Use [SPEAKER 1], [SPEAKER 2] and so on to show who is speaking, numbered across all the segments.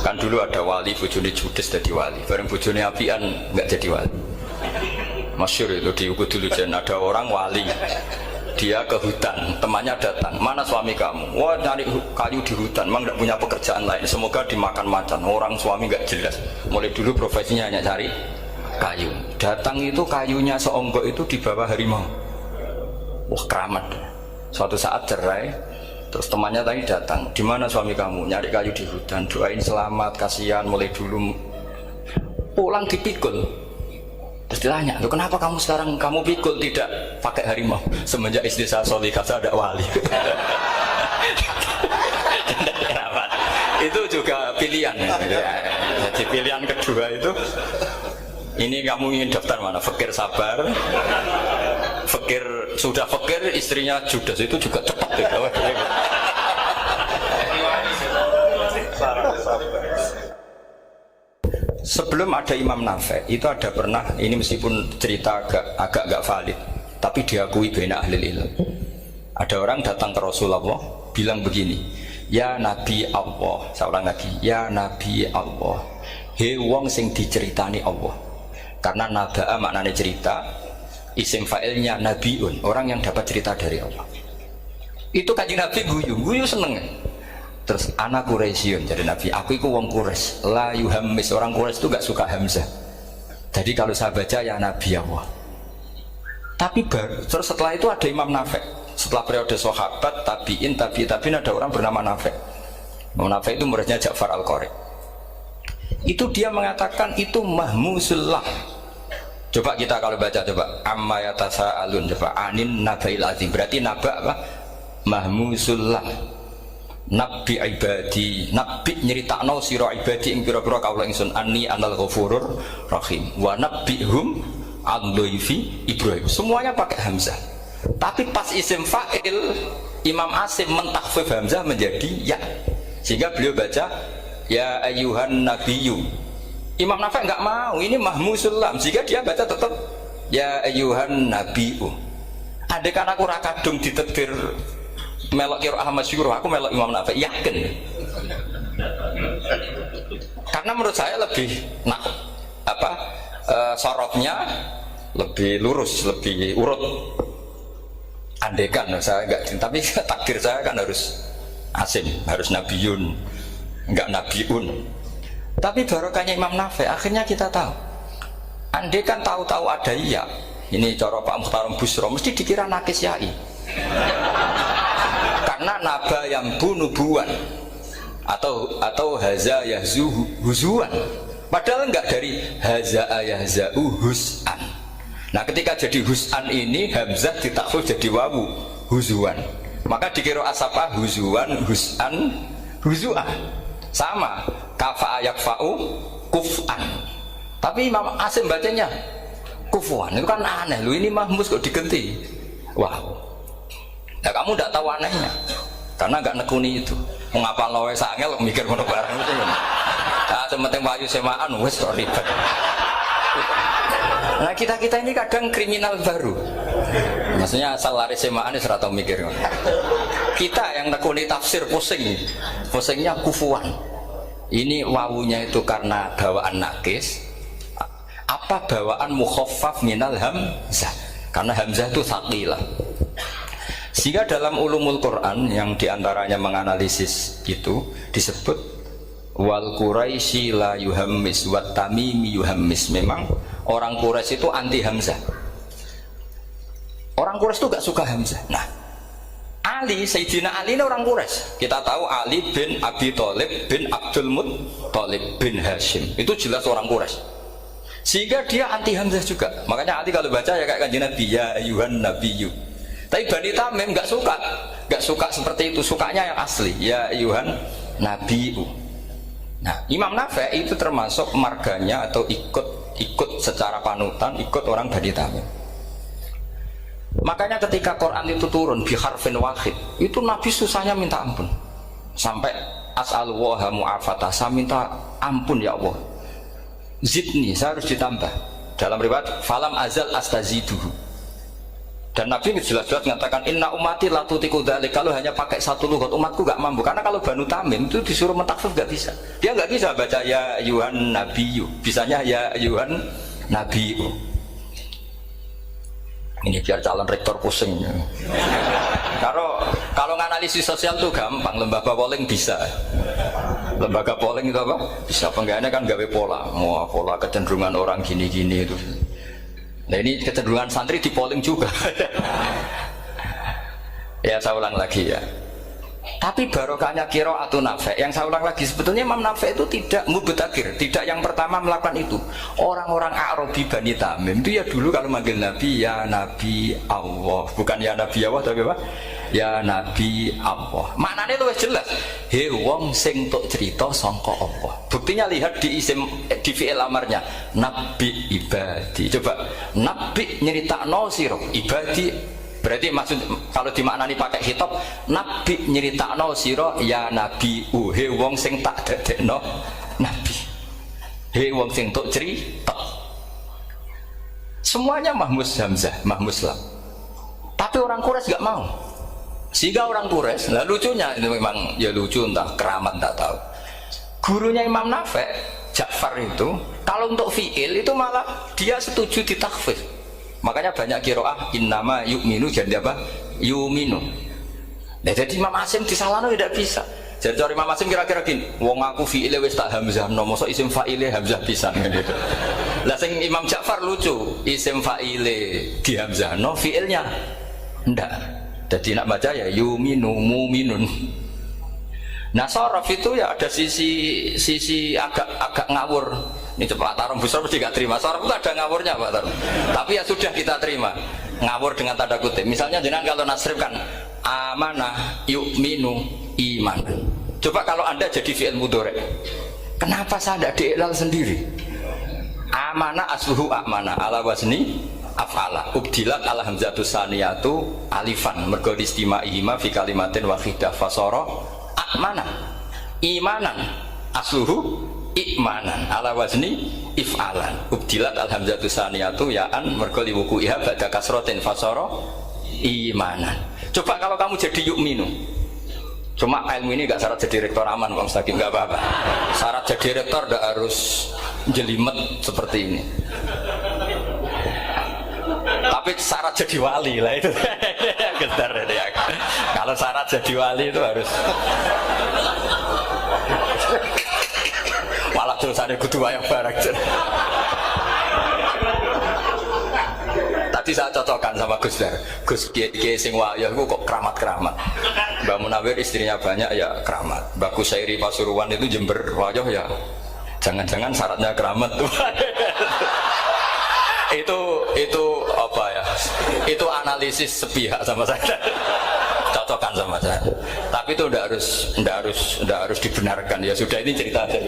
[SPEAKER 1] Kan dulu ada wali bojone judes jadi wali, bareng bojone apian nggak jadi wali. Masyhur itu di Kudu Lujen, ada orang wali. Dia ke hutan, temannya datang, mana suami kamu? Wah, nyari kayu di hutan, memang tidak punya pekerjaan lain, semoga dimakan macan. Orang suami nggak jelas, mulai dulu profesinya hanya cari kayu. Datang itu kayunya seonggok itu di bawah harimau. Wah, keramat. Suatu saat cerai, terus temannya tadi datang, di mana suami kamu? Nyari kayu di hutan, doain selamat, kasihan, mulai dulu. Pulang dipikul. Terus ditanya, tuh kenapa kamu sekarang kamu pikul tidak pakai harimau? Semenjak istri saya solihah saya ada wali. Itu juga pilihan. Jadi pilihan kedua itu, ini kamu ingin daftar mana? Fakir sabar, fakir sudah fakir, istrinya judes, itu juga cepat. Sebelum ada Imam Nafi' itu ada pernah, ini meskipun cerita agak gak valid, tapi diakui bena ahli ilmu. Ada orang datang ke Rasulullah bilang begini, ya Nabi Allah, saya ulang lagi, ya Nabi Allah, he wong sing diceritani Allah. Karena naba'a maknanya cerita, isim fa'ilnya nabiun, orang yang dapat cerita dari Allah. Itu Kanjeng Nabi guyu seneng. Terus anak Quraisyun, jadi Nabi, aku itu wong Quraisy, la yuhammis, orang Quraisy itu gak suka hamzah. Jadi kalau saya baca ya Nabi Allah. Tapi terus setelah itu ada Imam Nafi'. Setelah periode sahabat, tabi'in ada orang bernama Nafi'. Imam Nafi' itu muridnya Ja'far Al-Qari. Itu dia mengatakan itu mahmusullah. Coba kita kalau baca coba amma yatasa'alun, coba anin nabail azim, berarti naba apa? Mahmusullah. Nabi ibadi, nabi nyeritakno sira ibadi ing pira-pira kawula ingsun anni anal ghafurur rahim wa nabbihum an dhaifi Ibrahim. Semuanya pakai hamzah. Tapi pas isim fa'il Imam Asim mentakhfif hamzah menjadi ya. Sehingga beliau baca ya ayyuhan nabiyyu. Imam Nafi' enggak mau, ini mahmusul lam. Jika dia baca tetap ya ayyuhan nabiyyu. Andai kan aku ra kadung ditedbir melok kira Ahmad Syukur, aku melok Imam Nafi', yakin. Karena menurut saya lebih sorotnya lebih lurus, lebih urut. Andekan saya enggak, tapi takdir saya kan harus Asim, harus Nabiun, enggak Nabiun. Tapi barokahnya Imam Nafi', akhirnya kita tahu. Andekan tahu-tahu ada iya, ini cara Pak Mukhtarom Busro, mesti dikira nakis yai. Karena naba yang bunubuan atau haza yahzu huzuan, padahal enggak dari haza yahzau hus'an. Nah ketika jadi hus'an ini hamzah ditakhfif jadi wawu huzuan, maka dikira asapa huzuan hus'an huzu'ah, sama kafa yakfa'u kuf'an. Tapi Imam Asim bacanya kufuan, itu kan aneh lu, ini mahmus kok diganti. Wow. Nah kamu tidak tahu anehnya, karena nggak nekuni itu. Mengapa lawe sangel mikir ngono barang itu? Nah sementing wayu semaan wes kok ribet. Nah kita ini kadang kriminal baru. Maksudnya asal lari semaan ya serata mikir. Kita yang nekuni tafsir pusingnya kufuan. Ini wawunya itu karena bawaan nakis, apa bawaan mukhaffaf minal hamzah? Karena hamzah itu tsaqilah. Sehingga dalam ulumul Quran yang diantaranya menganalisis itu disebut wal Quraisy la yuhammis wat tamimi yuhammis. Memang orang Quraisy itu anti hamzah. Orang Quraisy itu gak suka hamzah. Nah, Ali, Sayyidina Ali ini orang Quraisy. Kita tahu Ali bin Abi Thalib bin Abdul Muttalib bin Hashim. Itu jelas orang Quraisy. Sehingga dia anti hamzah juga. Makanya Ali kalau baca ya kayak Kanjeng Nabi ya ayyuhan nabiyyu. Tapi Bani Tamim nggak suka seperti itu, sukanya yang asli ya Yuhan Nabiu. Nah Imam Nafi' itu termasuk marganya atau ikut secara panutan, ikut orang Bani Tamim. Makanya ketika Quran itu turun biharfin wahid, itu Nabi susahnya minta ampun, sampai as'alullaha mu'afata, saya minta ampun ya Allah, zidni, saya harus ditambah. Dalam riwayat falam azal astaziduhu, Dan Nabi jelas-jelas mengatakan inna ummati la tutiku dzalik, kalau hanya pakai satu lughat umatku gak mampu. Karena kalau Banu Tamim itu disuruh mentakhfif gak bisa. Dia gak bisa baca ya ayuhan nabiyyu, bisanya ya ayuhan nabiyyu. Ini biar calon rektor pusing. Kalau nganalisis sosial tuh gampang, lembaga polling bisa. Lembaga polling itu apa? Bisa, penggawaannya kan gawe pola, mau pola kecenderungan orang gini-gini itu. Nah ini kecenderungan santri di polling juga. Ya saya ulang lagi ya. Tapi barokahnya qiraatun Nafi', yang saya ulang lagi, sebetulnya Imam Nafi' itu tidak mubtagir, tidak yang pertama melakukan itu. Orang-orang Arabi Bani Tamim itu ya dulu kalau manggil Nabi ya Nabi Allah, bukan ya Nabi Allah tapi apa? Ya Nabi Allah. Maknanya itu jelas. He wong sing tok cerita sangka Allah. Buktinya lihat di isim di fi'il amarnya Nabi ibadi. Coba Nabi nyeritakno sira ibadi. Berarti maksud kalau dimaknani pakai khitab, Nabi nyeritakno sira ya Nabi he wong sing tak dadekno Nabi. He wong sing tok cerita. Semuanya mahmus hamzah, mahmus lam. Tapi orang Quraisy gak mau. Sehingga orang Quraisy, lah lucunya itu memang ya lucu, entah keramat tak tahu. Gurunya Imam Nafi', Ja'far itu, kalau untuk fi'il itu malah dia setuju ditakhfif. Makanya banyak qiraah innama yu'minu jadi apa? Yu'minu. Nah, jadi Imam Asim disalahno tidak bisa. Jadi dari Imam Asim kira-kira gini, wong aku fi'ile wis tak hamzahno, mosok isim fa'ile hamzah pisan gitu. Lah sing Imam Ja'far lucu, isim fa'ile di hamzahno, fi'ilnya ndak. Jadi nak baca ya yu'minu mu'minun. Nah, sorof itu ya ada sisi agak ngawur. Ini Pak Tarum besar mesti gak terima. Sorof itu ada ngawurnya Pak Tarum. Tapi ya sudah kita terima. Ngawur dengan tanda kutip. Misalnya jenengan kalau nasrif kan amanah yu'minu iman. Coba kalau Anda jadi fi'il mudhari'. Kenapa saya tidak diiklal sendiri? Amanah asluhu amanah ala wazni af'ala. Ubdilat ala hamzatu saniyatu alifan mergo istima'ihima fi kalimatin wahidah fasara amanah. Imanan asluhu ikmanan ala wazni if'alan. Ubdilat al hamzatu saniyatu ya'an mergo liwuku'iha ba'da kasratin fasara imanan. Coba kalau kamu jadi yu'minu. Cuma ilmu ini gak syarat jadi rektor aman Pak Mustaqim, gak apa-apa. Syarat jadi rektor gak harus jelimet seperti ini. Tapi syarat jadi wali lah itu. Gedar ya. Kalau syarat jadi wali itu harus malah tulisannya kudu wayang barang. Tadi saya cocokkan sama Gus Dar. Gus Kiai sing wayah itu kok keramat-keramat. Mbak Munawir istrinya banyak ya keramat. Mbak Kusairi Pasuruan itu Jember wayah ya. Jangan-jangan syaratnya keramat tuh. itu apa ya? Itu analisis sepihak sama saya. Cocokkan sama saya. Tapi itu tidak harus dibenarkan. Ya sudah, ini cerita aja.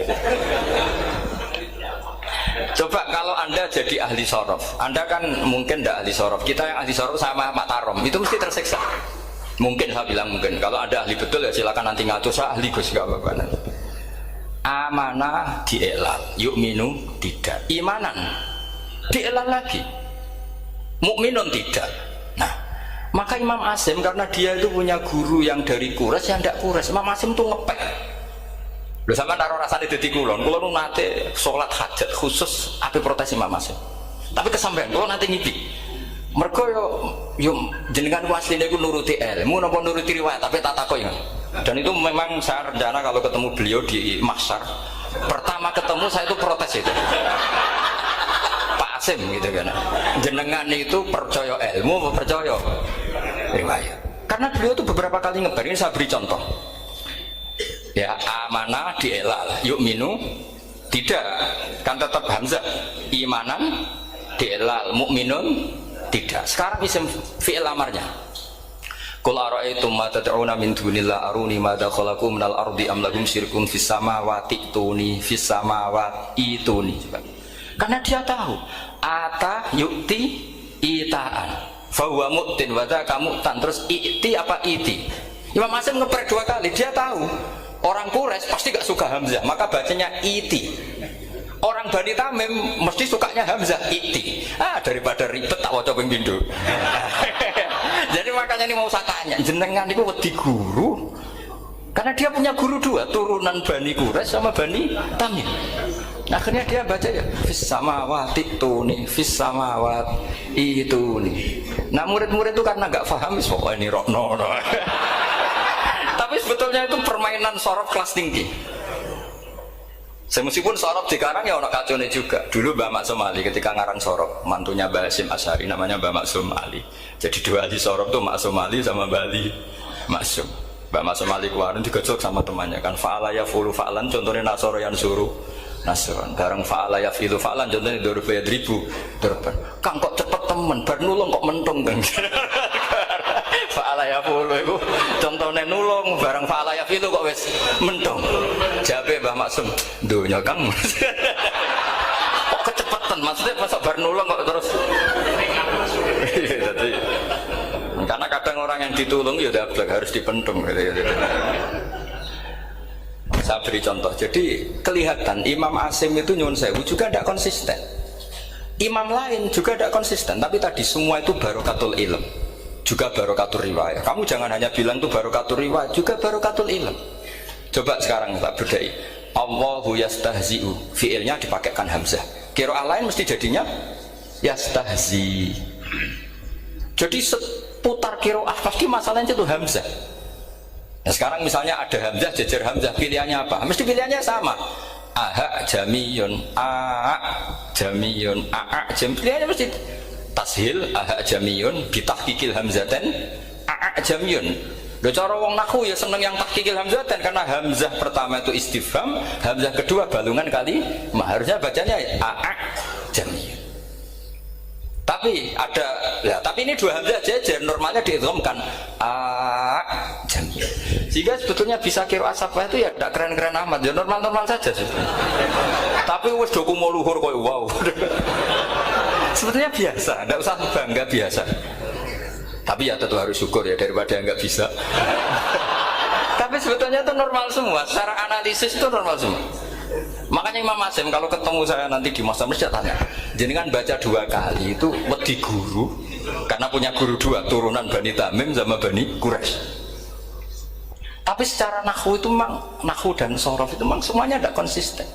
[SPEAKER 1] Coba kalau Anda jadi ahli sorof, Anda kan mungkin tidak ahli sorof. Kita yang ahli sorof sama Pak Tarom itu mesti tersiksa. Mungkin saya bilang mungkin. Kalau Anda ahli betul ya silakan nanti ngatur. Saya ahli Gus gak apa-apa. Amanah dielal, yu'minu tidak. Imanan dielal lagi, mukminun tidak. Nah, maka Imam Asim karena dia itu punya guru yang dari Quraisy yang tidak Quraisy, Imam Asim tuh ngepek. Lho sampean taruh rasane dadi kulon nate salat hajat khusus ape protes Imam Asim. Tapi kesampean kulon nate ngipi. Mergo yo jenengan ku asline ku nuruti ilmu napa nuruti riwayat, tapi tak takoki. Dan itu memang saya rencana kalau ketemu beliau di mahsyar, pertama ketemu saya itu protes itu. Pak Asim gitu kan. Jenengan itu percaya ilmu apa percaya riwayat? Karena beliau itu beberapa kali ngebar, ini saya beri contoh. Ya, amanah dielal, yu'minu tidak, kan tetap hamzah. Imanan dielal, mukminun tidak. Sekarang isim fi'il amarnya. Qul ara'aytum ma tad'una min dunillah aruni madza khalaqu minal ardi am lahum syirkun fis samawati tuni fis samawati tuni. Karena dia tahu ata yu'ti itaan fa huwa mu'tin wa dzaka mu'tan, terus i'ti apa iti. Imam Asim ngeprek dua kali, dia tahu orang Quraisy pasti gak suka hamzah, maka bacanya iti. Orang Bani Tamim mesti sukanya Hamzah iti. Daripada ribet tak waca ping pindho. Jadi makanya ini mau saya tanya, jenengan itu wedi guru? Karena dia punya guru dua, turunan Bani Quraisy sama Bani Tamim. Akhirnya dia baca ya fis samawati tuni, fis samawat itu nih. Nah murid-murid itu karena nggak paham, pokoknya ini rokno. Tapi sebetulnya itu permainan sorof kelas tinggi. Meskipun sorof dikarang ya ono kacone juga. Dulu Mbak Maksum Ali ketika ngarang sorof, mantunya Mbak Hasyim Asy'ari namanya Mbak Maksum Ali. Jadi dua ahli sorof tuh Maksum Ali sama Mbak Ali Maksum. Mbak Maksum Ali kemarin digojok sama temannya kan, fa'ala yafulu fa'lan, contohnya nasoro yang suruh nasron. Bareng fa'ala yafilu fa'lan, contohnya dorba yadribu dorban. Kang kok cepet temen, bar nulung kok mentung kan. Fa'ala yafulu itu contohnya nulung, bareng fa'ala yafilu kok wis mentung. Jabe Mbah Maksum, dunya Kang. Kok kecepatan, maksudnya masa bar nulung kok terus. Karena kadang orang yang ditulung ya udah harus dipentung. Saya beri contoh. Jadi kelihatan Imam Asim itu nyuwun sewu juga tidak konsisten. Imam lain juga tidak konsisten. Tapi tadi semua itu barokatul ilm, juga barokatul riwayat. Kamu jangan hanya bilang itu barokatul riwayat, juga barokatul ilm. Coba sekarang tak bedai. Allahu yastahzi'u, fiilnya dipakaikan hamzah. Qiraah lain mesti jadinya yastahzi. Jadi seputar qiraah pasti masalahnya itu hamzah. Nah sekarang misalnya ada hamzah jejer hamzah, pilihannya apa? Mesti pilihannya sama. Aha jamiyun, a jamiyun, a jam. Pilihannya mesti tashil aha jamiyun, bitahqiqil hamzaten a jamiyun. Lho cara wong nahwu ya seneng yang tahqiqil hamzaten karena hamzah pertama itu istifham, hamzah kedua balungan kali, harusnya bacanya a jamiyun. Tapi ada, ya, tapi ini dua hamzah jejer, normalnya diidghamkan a jamiyun. Sehingga sebetulnya bisa qiraah safah itu ya tidak keren-keren amat, ya normal-normal saja sebetulnya. Tapi wis doku mau luhur koyo wow. Sebetulnya biasa, tidak usah bangga, biasa. Tapi ya tentu harus syukur ya daripada yang nggak bisa. Tapi sebetulnya itu normal semua, secara analisis itu normal semua. Makanya Imam Asim kalau ketemu saya nanti di masa mesti tanya, jenengan baca dua kali itu wedi guru karena punya guru dua, turunan Bani Tamim sama Bani Quraisy. Tapi secara nahwu itu memang nahwu dan sorof itu memang semuanya tidak konsisten.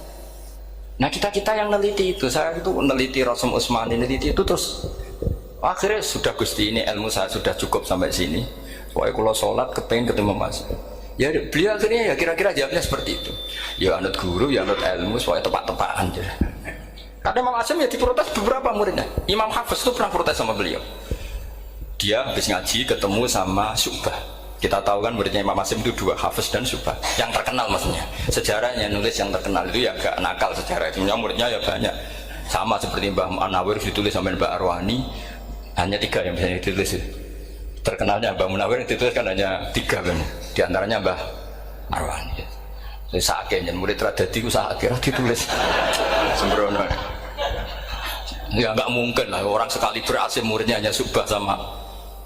[SPEAKER 1] Nah kita yang neliti itu, saya itu neliti Rasul Utsmani, neliti itu terus akhirnya sudah Gusti ini ilmu saya sudah cukup sampai sini. Pokoknya kalau sholat kepengen ketemu Mas. Ya beliau akhirnya ya kira-kira jawabnya seperti itu. Ya anut guru, ya anut ilmu, soalnya tepat-tepatan. Karena Imam Asim ya diprotes beberapa muridnya. Imam Hafiz itu pernah protes sama beliau. Dia habis ngaji ketemu sama Syu'bah. Kita tahu kan muridnya Imam Asim itu dua, Hafiz dan Syu'bah. Yang terkenal maksudnya. Sejarahnya nulis yang terkenal itu ya gak nakal sejarah. Sebenarnya muridnya ya banyak. Sama seperti Mbah Munawir ditulis sama Mbah Arwani. Hanya 3 yang bisa ditulis. Terkenalnya Mbah Munawir ditulis kan hanya 3 kan. Di antaranya Mbah Arwani. Saya sakit dan murid radati ku sakit ditulis. Sembrono. Ya nggak mungkin lah orang sekali berhasil muridnya hanya Syu'bah sama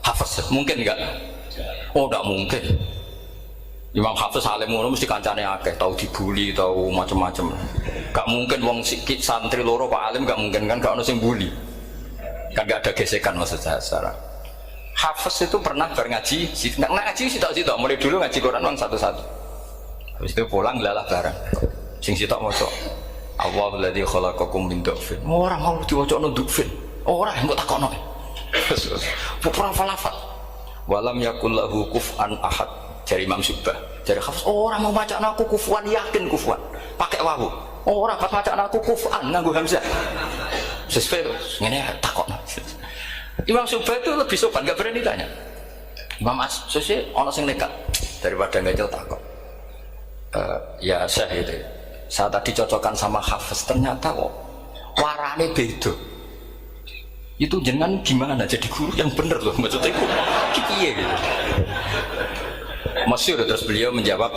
[SPEAKER 1] Hafiz. Mungkin nggak? Oh nggak mungkin. Imam Hafiz alim ngono mesti kancane akeh, tahu dibully, tahu macam-macam. Gak mungkin wong sikit santri loro Pak alim gak mungkin kan gak ono sing bully. Kan gak ada gesekan maksud saya secara. Hafiz itu pernah ngaji, ngaji sitok-sitok, mulai dulu ngaji Quran bang satu-satu. Habis itu pulang lalah bareng. Sing sitok maca Allahu ladzi khalaqakum min dhafin. Ora mau diwacana dhafin. Ora mbok takono. Pura falafat. Walam yakul lahu kuf'an ahad. Dari Imam Syu'bah. Dari Hafiz orang mau bacaan aku kufuan, yakin kufuan. Pakai wawu. Orang pas bacaan aku kufuan nganggo hamzah. Sesuai ngene takono. Imam Syu'bah itu lebih sopan, gak berani tanya. Imam As-Susi ono sing nekat daripada ngajel takok. Ya Syekh itu. Saya tadi cocokkan sama Hafiz, ternyata kok warane beda. Itu jenengan gimana jadi guru yang bener loh maksudnya itu piye gitu. Masyhur terus beliau menjawab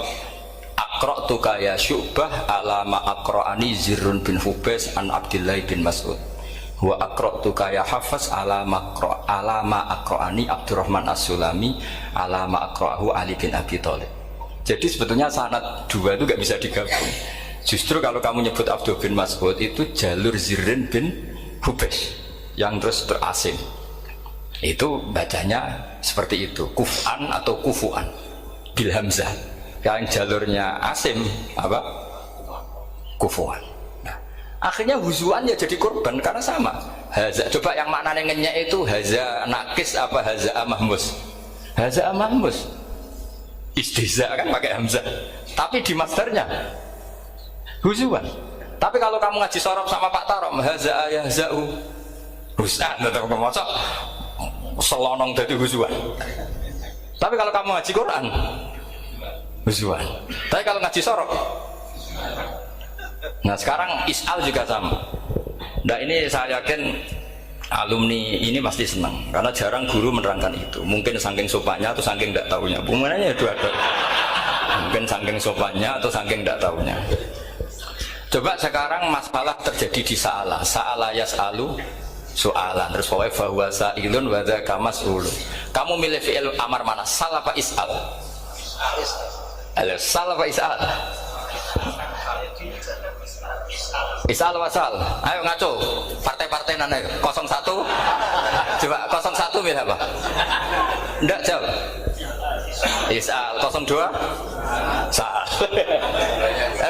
[SPEAKER 1] Aqra'tuka ya Syu'bah ala ma aqra'ani Zirrun bin Hubais an Abdillah bin Mas'ud. Wa aqra'tuka ya Hafiz ala ma aqra'ani Abdurrahman As-Sulami ala ma aqra'ahu Ali bin Abi Thalib. Jadi sebetulnya sanad dua itu gak bisa digabung. Justru kalau kamu nyebut Abdul bin Mas'ud itu jalur Zirrin bin Hubesh yang terus terasin. Itu bacanya seperti itu, kuf'an atau kufu'an bil hamzah. Yang jalurnya Asim apa? Kufu'an. Nah, akhirnya huzuan ya jadi korban karena sama. Haza, coba yang maknanya ngenyek itu haza nakis apa haza mahmus? Haza mahmus. Istihza kan pakai hamzah. Tapi di masdarnya huzuan. Tapi kalau kamu ngaji sorop sama Pak Tarom, haza yahza'u husnan atau ngomong selonong dari huzuan. Tapi kalau kamu ngaji Quran huzuan. Tapi kalau ngaji sorok, nah sekarang is'al juga sama. Nah ini saya yakin alumni ini pasti senang karena jarang guru menerangkan itu. Mungkin saking sopannya atau saking tidak tahunya. Bunganya dua-dua. Mungkin saking sopannya atau saking tidak tahunya. Coba sekarang masalah terjadi di sa'ala yas'alu soalan terus pokoknya bahwa sa'ilun wa dzaka mas'ulun. Kamu milih fi'il amar mana? Sal apa is'al? Sal apa is'al? Is'al wasal. Ayo ngaco. Partai-partai nana 01. Coba 01 milih apa? Enggak jawab. Is'al 02 Sa'al.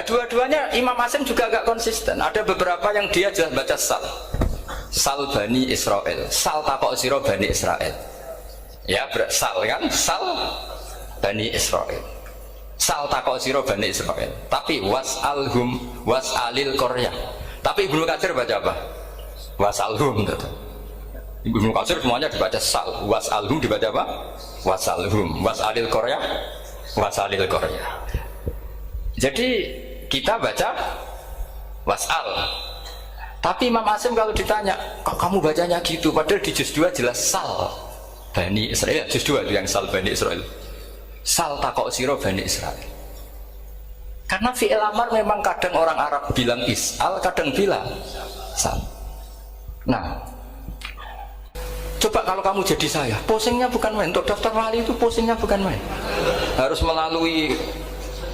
[SPEAKER 1] Dua-duanya Imam Asim juga agak konsisten. Ada beberapa yang dia jelas baca sal. Sal Bani Israel. Sal takok sira Bani Israel. Ya sal kan? Sal Bani Israel. Sal takok sira Bani Israel. Tapi was'alhum was'alil qaryah. Tapi Ibnu Katsir baca apa? Was'alhum. Ibnu Katsir semuanya dibaca sal. Was'alhum dibaca apa? Was'alhum. Was'alil qaryah. Was'alil qaryah. Jadi kita baca was'al. Tapi Imam Asim kalau ditanya, kok kamu bacanya gitu? Padahal di juz 2 jelas sal Bani Israel. Juz 2 itu yang sal Bani Israel. Sal takok siro Bani Israel. Karena fi'il amar memang kadang orang Arab bilang is'al, kadang bilang sal. Nah, coba kalau kamu jadi saya, posingnya bukan main. Untuk daftar wali itu posingnya bukan main. Harus melalui,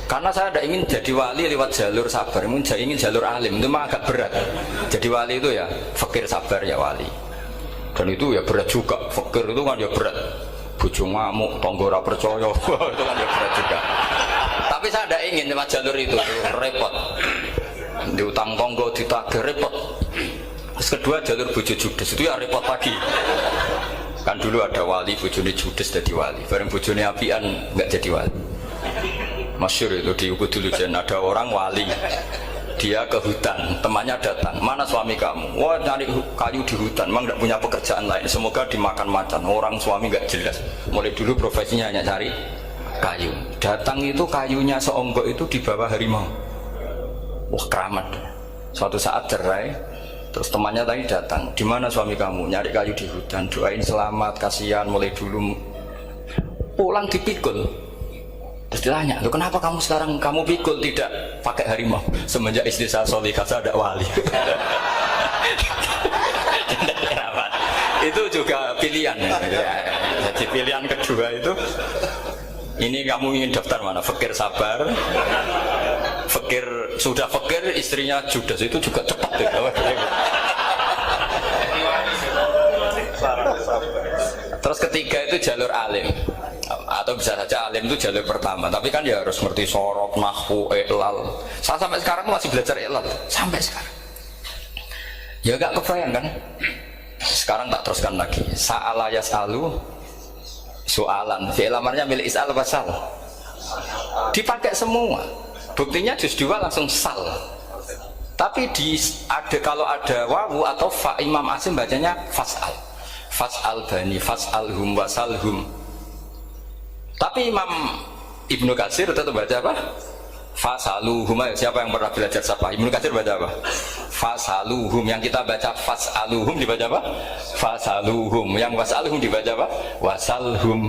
[SPEAKER 1] karena saya tidak ingin jadi wali lewat jalur sabar, ingin jalur alim, itu mah agak berat. Jadi wali itu ya fakir sabar ya wali. Dan itu ya berat juga, fakir itu kan ya berat. Bojo ngamuk, tonggo ora percaya, itu kan ya berat juga. Tapi saya tidak ingin lewat jalur itu repot. Diutang tonggo, ditagih repot. Terus kedua jalur bojo judes itu ya repot lagi. Kan dulu ada wali bojone judes jadi wali, bareng bojone apian nggak jadi wali. Masyhur itu di Ubud dulu, ada orang wali, dia ke hutan, temannya datang, mana suami kamu? Wah nyari kayu di hutan, memang tidak punya pekerjaan lain, semoga dimakan macan. Orang suami nggak jelas, mulai dulu profesinya hanya cari kayu. Datang itu kayunya seonggok itu di bawah harimau. Wah keramat. Suatu saat cerai, terus temannya tadi datang, di mana suami kamu? Nyari kayu di hutan, doain selamat, kasihan, mulai dulu. Pulang dipikul. Terus ditanya, loh kenapa kamu sekarang kamu pikul tidak pakai harimau? Semenjak istri saya solihah saya ada wali. Itu juga pilihan ya. Jadi pilihan kedua itu, ini kamu ingin daftar mana? Fakir sabar, fakir sudah fakir istrinya judes itu juga cepat ya. Terus ketiga itu jalur alim, atau bisa saja alim itu jalur pertama, tapi kan ya harus ngerti sorok, nahwu, i'lal. Saya sampai sekarang masih belajar i'lal sampai sekarang. Ya gak kebayang kan? Sekarang tak teruskan lagi. Sa'ala yas'alu soalan. Fi'il amarnya milik is'al apa sal? Dipakai semua. Buktinya juz 2 langsung sal. Tapi kalau ada wawu atau fa, Imam Asim bacanya fas'al. Fas'al bani, fas'alhum wasalhum. Tapi Imam Ibnu Katsir tetap baca apa? Fasaluhum. Siapa yang pernah belajar siapa? Ibnu Katsir baca apa? Fasaluhum. Yang kita baca fasaluhum dibaca apa? Fasaluhum. Yang wasaluhum dibaca apa? Wasalhum.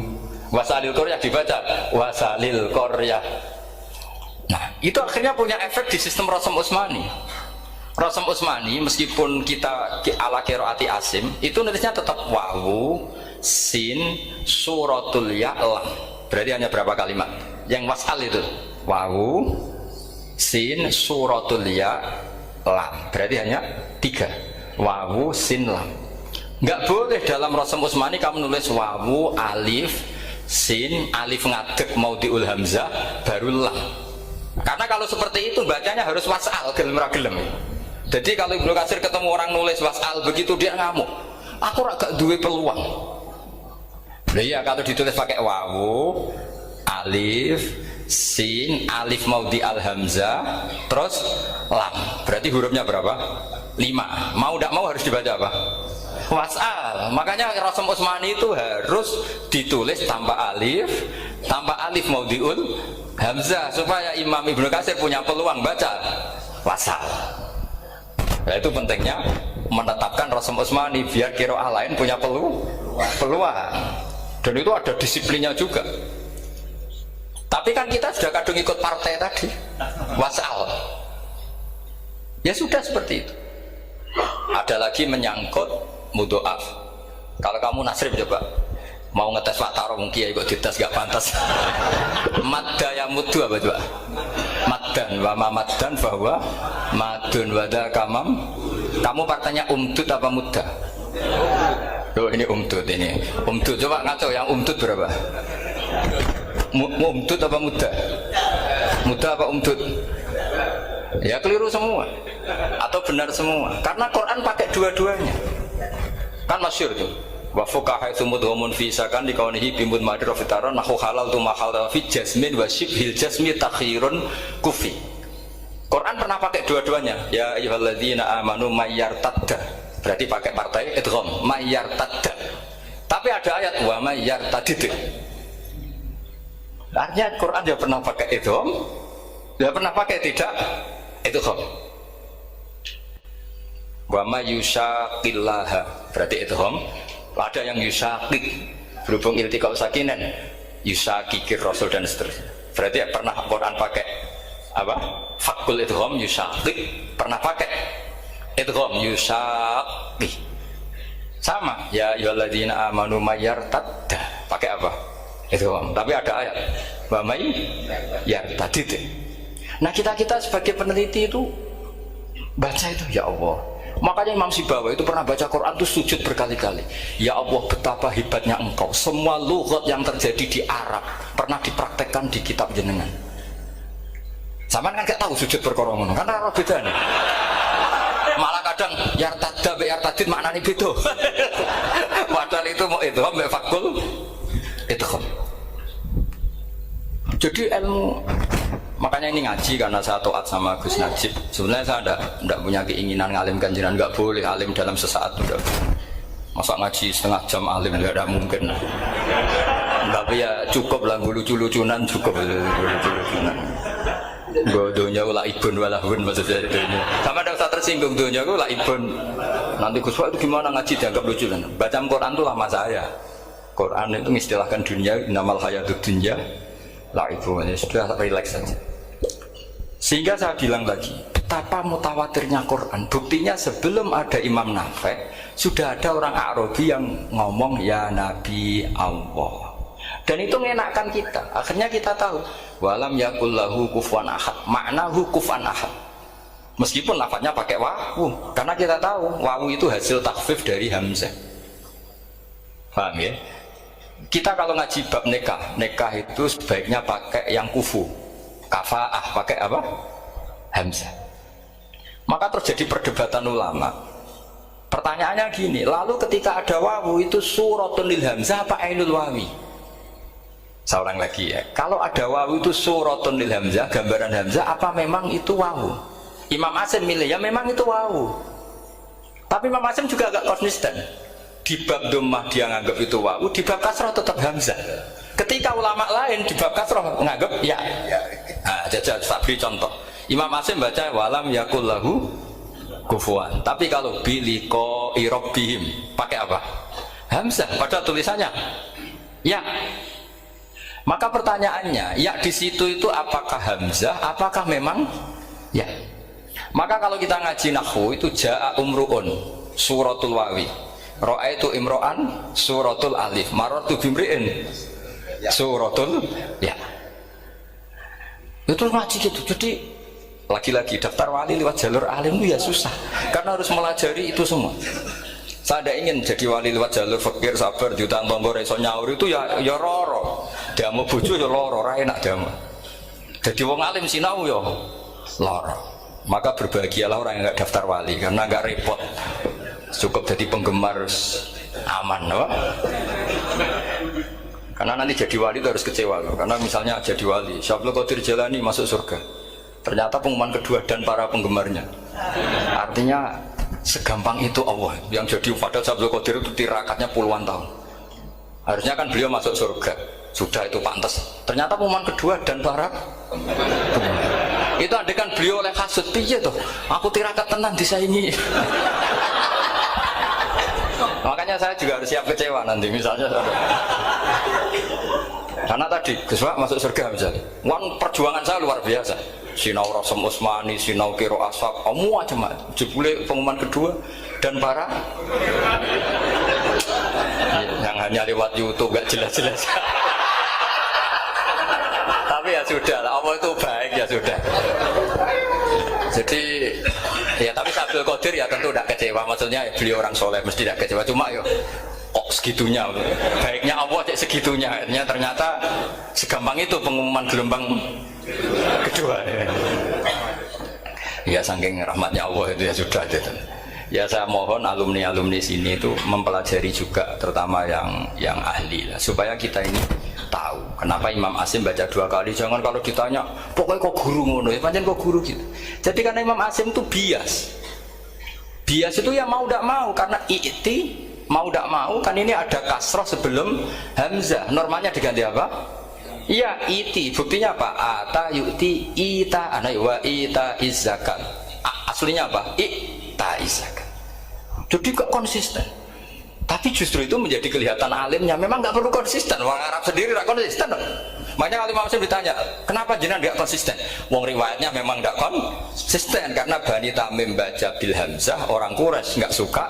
[SPEAKER 1] Wasalil qaryah dibaca wasalil qaryah. Nah, itu akhirnya punya efek di sistem Rasam Utsmani. Rasam Utsmani meskipun kita ala qiraati Asim, itu nulisnya tetap wawu, sin, suratul ya, lam. Berarti hanya berapa kalimat? Yang wasal itu wawu, sin, suratul ya, lam. Berarti hanya 3. Wawu, sin, lam. Enggak boleh dalam Rasul Utsmani kamu nulis wawu, alif, sin, alif ngadeg maudhi'ul hamzah, baru lam. Karena kalau seperti itu bacanya harus wasal, gelem ra gelem. Jadi kalau Ibnu Katsir ketemu orang nulis wasal begitu dia ngamuk. Aku gak duwe peluang. Nah iya kalau ditulis pakai wawu, alif, sin, alif maudhi'al hamzah, terus lam. Berarti hurufnya berapa? 5. Mau tidak mau harus dibaca apa? Wasal. Makanya Rasul Utsmani itu harus ditulis tanpa alif maudhi'ul hamzah supaya Imam Ibnu Katsir punya peluang baca wasal. Nah itu pentingnya menetapkan Rasul Utsmani biar qiraah lain punya peluang. Dan itu ada disiplinnya juga. Tapi kan kita sudah kadung ikut partai tadi wasal. Ya sudah seperti itu. Ada lagi menyangkut mudhoaf. Kalau kamu nasrib coba mau ngetes Pak Taro mungkin ya ikut dites gak pantas. Madda yang mudhu apa coba? Maddan wa ma maddan bahwa madun wada kamam. Kamu partainya umdud apa mudda? Oh ini umdud ini. Umdud coba ngaco yang umdud berapa? Umdud apa mudda? Mudda apa umdud? Ya keliru semua atau benar semua. Karena Quran pakai dua-duanya. Kan masyhur tuh wa fuqaha sumudhumun fi sakan di kaunihi bimud madir fitaran nahu halal tu mahal fi jasmin wa shibhil jasmi takhirun kufi. Quran pernah pakai dua-duanya. Ya ayyuhalladzina amanu mayyartadda. Berarti pakai partai idgham mayyartadda. Tapi ada ayat wa mayyartadid. Artinya Quran dia pernah pakai idgham, dia pernah pakai tidak idgham. Wa ma yushaqillaha berarti idgham. Ada yang yusaqik berhubung iltiqa sakinan yusaqikir rasul dan seterusnya. Berarti pernah Quran pakai apa? Fakul idgham yusaqik, pernah pakai idgham yusaqi. Sama ya ayyuhalladzina amanu mayyartadda pakai apa? Idgham. Tapi ada ayat wa may yartadid. Nah, kita sebagai peneliti itu baca itu ya Allah. Makanya Imam Sibawa itu pernah baca Quran itu sujud berkali-kali. Ya Allah betapa hebatnya engkau. Semua lughat yang terjadi di Arab pernah dipraktekkan di kitab jenengan. Zaman kan gak tahu sujud perkara ngono. Kan ora bedane. Malah kadang yartadda be yartadid maknane beda. Padahal itu mau itu mbek fakul itu. Jadi ilmu. Makanya ini ngaji karena saya taat sama Gus Najib. Sebenarnya saya tidak punya keinginan ngalimkan jenengan, nggak boleh alim dalam sesaat udah. Masa ngaji setengah jam alim nggak ada mungkin. Tapi ya cukup lah lucu-lucunan cukup lucu-lucunan. Donya ulah ibun walahun maksudnya itu. Sama ada usah tersinggung donya ulah ibun. Nanti Gus Pak itu gimana ngaji dianggap lucu kan? Baca Quran itu lama saya. Quran itu mengistilahkan dunia inamal hayatud dunya lah ibu ya sudah relax saja. Sehingga saya bilang lagi, betapa mutawatirnya Quran. Buktinya sebelum ada Imam Nafi, sudah ada orang Arabi yang ngomong ya Nabi Allah. Dan itu mengenakkan kita. Akhirnya kita tahu, walam yakul lahu kufuwan ahad. Maknahu kufuwan ahad. Meskipun lafadznya pakai wawu, karena kita tahu wawu itu hasil takhfif dari hamzah. Paham ya? Kita kalau ngaji bab nikah itu sebaiknya pakai yang kufu. Kafaah pakai apa? Hamzah. Maka terjadi perdebatan ulama. Pertanyaannya gini, lalu ketika ada wawu itu suratun lil hamzah apa ainul wawi? Seorang lagi ya. Kalau ada wawu itu suratun lil hamzah, gambaran hamzah apa memang itu wawu? Imam Asim milih ya memang itu wawu. Tapi Imam Asim juga agak konsisten. Di bab dhammah dia nganggap itu wawu, di bab kasrah tetap hamzah. Ketika ulama lain di bab kasrah nganggap ya. Nah, jajal tak beri contoh. Imam Asim baca walam yakul lahu kufuwan. Tapi kalau biliko irobihim pakai apa? Hamzah. Padahal tulisannya ya. Maka pertanyaannya, ya di situ itu apakah hamzah? Apakah memang ya? Maka kalau kita ngaji nahwu itu jaa umruun suratul wawi. Ra'aitu imro'an suratul alif. Marartu bimri'in suratul ya. Itu ngaji gitu. Jadi Lagi-lagi daftar wali lewat jalur alim itu ya susah, karena harus melajari itu semua. Saya tidak ingin jadi wali lewat jalur fakir, sabar, jutaan tonggo, reso nyaur itu ya roro. Dia mau bojo ya loro, ra enak dia mau. Jadi wong alim sinau ya loro. Maka berbahagialah orang yang nggak daftar wali karena nggak repot. Cukup jadi penggemar aman, no? Karena nanti jadi wali itu harus kecewa loh. Karena misalnya jadi wali, Syabdul Qadir Jalani masuk surga, ternyata pengumuman kedua dan para penggemarnya. Artinya segampang itu Allah yang jadi. Padahal Syabdul Qadir itu tirakatnya puluhan tahun. Harusnya kan beliau masuk surga, sudah itu pantas. Ternyata pengumuman kedua dan para penggemar. Itu andai kan beliau oleh hasud, piye tuh? Aku tirakat tenan disaingi. Makanya saya juga harus siap kecewa nanti misalnya. Karena tadi Gus Pak masuk surga misalnya. Perjuangan saya luar biasa. Sinau Rasem Usmani, sinau Kiro Aswab, semua cuma jebule pengumuman kedua dan para yang hanya lewat YouTube gak jelas-jelas. Tapi ya sudah lah, Allah itu baik ya sudah. Jadi ya tapi Syabdul Qadir ya tentu tidak kecewa, maksudnya beliau orang soleh mesti tidak kecewa, cuma yo kok segitunya baiknya Allah cek segitunya, ternyata segampang itu pengumuman gelombang kedua ya saking rahmatnya Allah itu ya sudah gitu. Ya saya mohon alumni sini itu mempelajari juga, terutama yang ahli lah, supaya kita ini tahu kenapa Imam Asim baca 2 kali. Jangan kalau ditanya pokoknya kok guru ngono ya, pancen kok guru gitu. Jadi karena Imam Asim itu bias itu ya mau tidak mau, karena i'ti mau tidak mau kan ini ada kasroh sebelum hamzah, normalnya diganti apa? Iya iti, buktinya apa? Ata yu'ti ita ana wa ita izzakat. Aslinya apa? Ita izzakat. Jadi kok konsisten. Tapi justru itu menjadi kelihatan alimnya. Memang nggak perlu konsisten. Orang Arab sendiri nggak konsisten. Makanya kalau Imam Asim ditanya, kenapa jenengan nggak konsisten? Wong riwayatnya memang nggak konsisten karena Bani Tamim baca bil hamzah, orang Quraisy nggak suka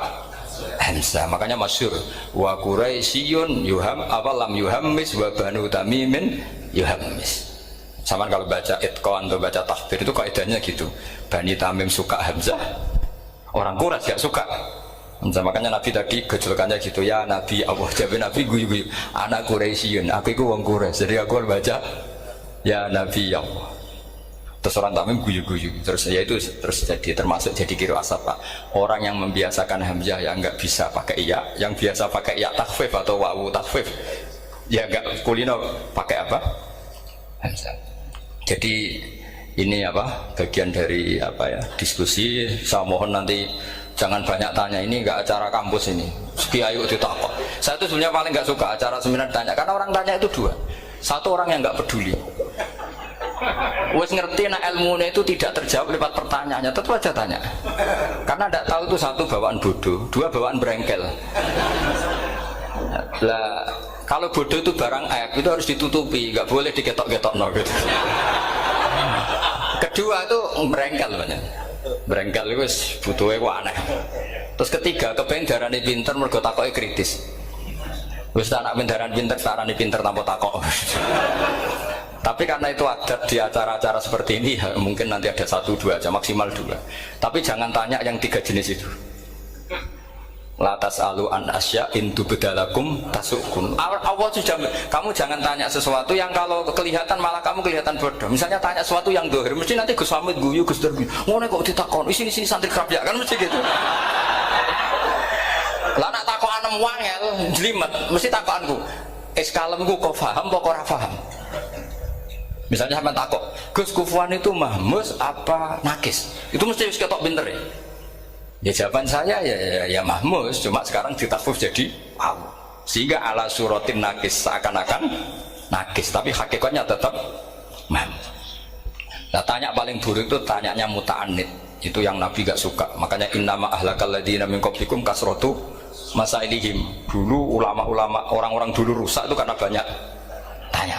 [SPEAKER 1] hamzah. Makanya masyhur wa Quraisyun yuham awalam yuhammis wa Banu Tamimin yuhammis. Sama kalau baca itqan atau baca tahfir itu kaidahnya gitu. Bani Tamim suka hamzah, orang Quraisy nggak suka. Makanya Nabi tadi gejolkannya gitu, ya Nabi Allah, jawab Nabi guyu-guyu, anak Quraisyun, aku itu wong Quraisy, jadi aku baca ya Nabi Allah. Terus orang Tamim guyu-guyu, terus ya itu terus jadi termasuk jadi kiro asap Pak. Orang yang membiasakan hamzah ya nggak bisa pakai iya, yang biasa pakai iya takhfif atau wawu takhfif ya nggak kulino pakai apa hamzah. Jadi ini apa bagian dari apa ya diskusi. Saya mohon nanti jangan banyak tanya, ini nggak acara kampus ini. Kiai ditakok. Saya itu sebenarnya paling nggak suka acara seminar tanya, karena orang tanya itu dua. Satu orang yang nggak peduli. Wes ngerti nah ilmunya itu tidak terjawab lewat pertanyaannya, tetap aja tanya. Karena tidak tahu itu satu bawaan bodoh, dua bawaan berengkel. Lah kalau bodoh itu barang aib itu harus ditutupi, nggak boleh diketok-ketok no gitu. Kedua itu berengkel banyak. Berengkel itu butuhnya kok aneh. Terus ketiga kepengen darahnya pinter mergo takoknya kritis. Wis tak nak darahnya pinter, darahnya pinter tanpa takok. Tapi karena itu adat di acara-acara seperti ini ya, mungkin nanti ada 1-2 aja, maksimal 2. Tapi jangan tanya yang 3 jenis itu. Latas alu an asya intu bedalakum tasukun. Allah sudah, kamu jangan tanya sesuatu yang kalau kelihatan malah kamu kelihatan bodoh. Misalnya tanya sesuatu yang dohir, mesti nanti Gus Hamid guyu, Gus Darbi ngono kok ditakon, sini santri kerapia kan mesti gitu. Lah nak takokan wangel jlimet, mesti takokanku kalemku kok paham apa ora paham. Misalnya sampean takok, Gus Kufuwan itu mahmus apa nakis? Itu mesti wis ketok pinter ya. Ya jawaban saya ya mahmus, cuma sekarang ditakfuf jadi wow. Sehingga ala suratin nakis seakan-akan nakis, tapi hakikatnya tetap mahmus. Nah tanya paling buruk itu tanyanya muta'anid, itu yang Nabi gak suka. Makanya innama ahlakal ladzina min qablikum kasratu masailihim. Dulu ulama-ulama orang-orang dulu rusak itu karena banyak tanya.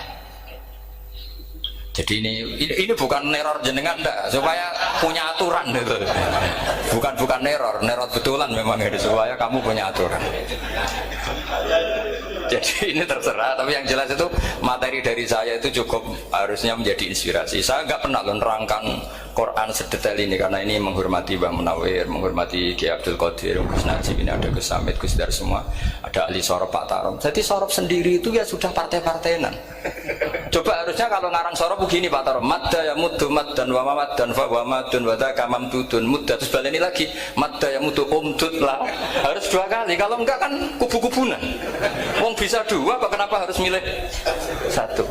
[SPEAKER 1] Jadi ini bukan neror jenengan enggak, supaya punya aturan gitu. Bukan neror betulan memang itu supaya kamu punya aturan. Jadi ini terserah, tapi yang jelas itu materi dari saya itu cukup harusnya menjadi inspirasi. Saya nggak pernah menerangkan Quran sedetail ini karena ini menghormati Mbah Munawir, menghormati Ki Abdul Qadir, Gus Najib, ini ada Gus Samit, Gus Dar semua, ada ahli sorop Pak Tarom. Jadi sorop sendiri itu ya sudah partai-partainan. Coba harusnya kalau ngarang sorop begini Pak Tarom, madda ya muddu maddan wa mamaddan fa wa madun wa dzaka mamdudun mudda, terus baleni lagi madda ya muddu umdud lah. Harus dua kali, kalau enggak kan kubu-kubunan. Wong bisa dua, kok kenapa harus milih satu?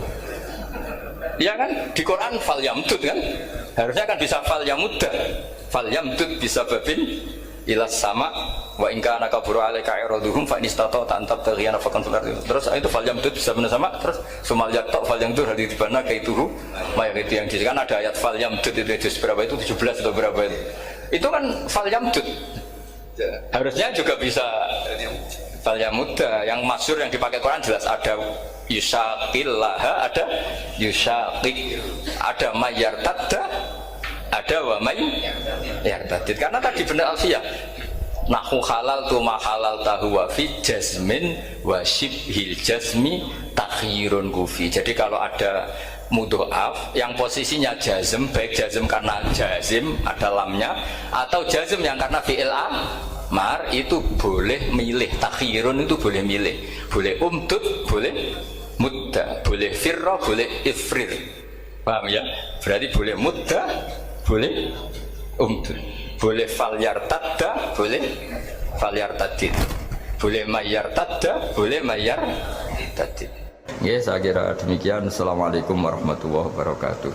[SPEAKER 1] Ya kan di Quran fal yamdud kan, harusnya kan bisa fal yamudda, fal yamdud bisa babin ilas sama wa ingka anak kabur alaika iroduhum fa inistato tantab teriyana fakon fular. Terus itu fal yamdud bisa benar sama, terus sumal yakto fal yamdud hadis di mana kaituhu maya itu yang disebutkan ada ayat fal yamdud itu berapa itu 17 atau berapa itu kan fal yamdud, harusnya juga bisa fal yamudda. Yang masyhur yang dipakai Quran jelas ada yusaqillaha, ada yusaqik, ada mayyartadda, ada wa mayyartadid. Karena tadi benar alfiyah nahu halal tu ma halal tahu wa fi jazmin wa shibhil jazmi takhirun kufi. Jadi kalau ada mudhoaf yang posisinya jazm, baik jazm karena jazim ada lamnya atau jazm yang karena fi'il amar, itu boleh milih. Takhirun itu boleh milih, boleh umdud, boleh mudda, boleh firra, boleh ifrir. Paham ya? Berarti boleh mudda, boleh umdud, boleh falyartadda, boleh falyartadid, boleh mayyartadda, boleh mayyartadid. Ya, saya kira demikian. Assalamualaikum warahmatullahi wabarakatuh.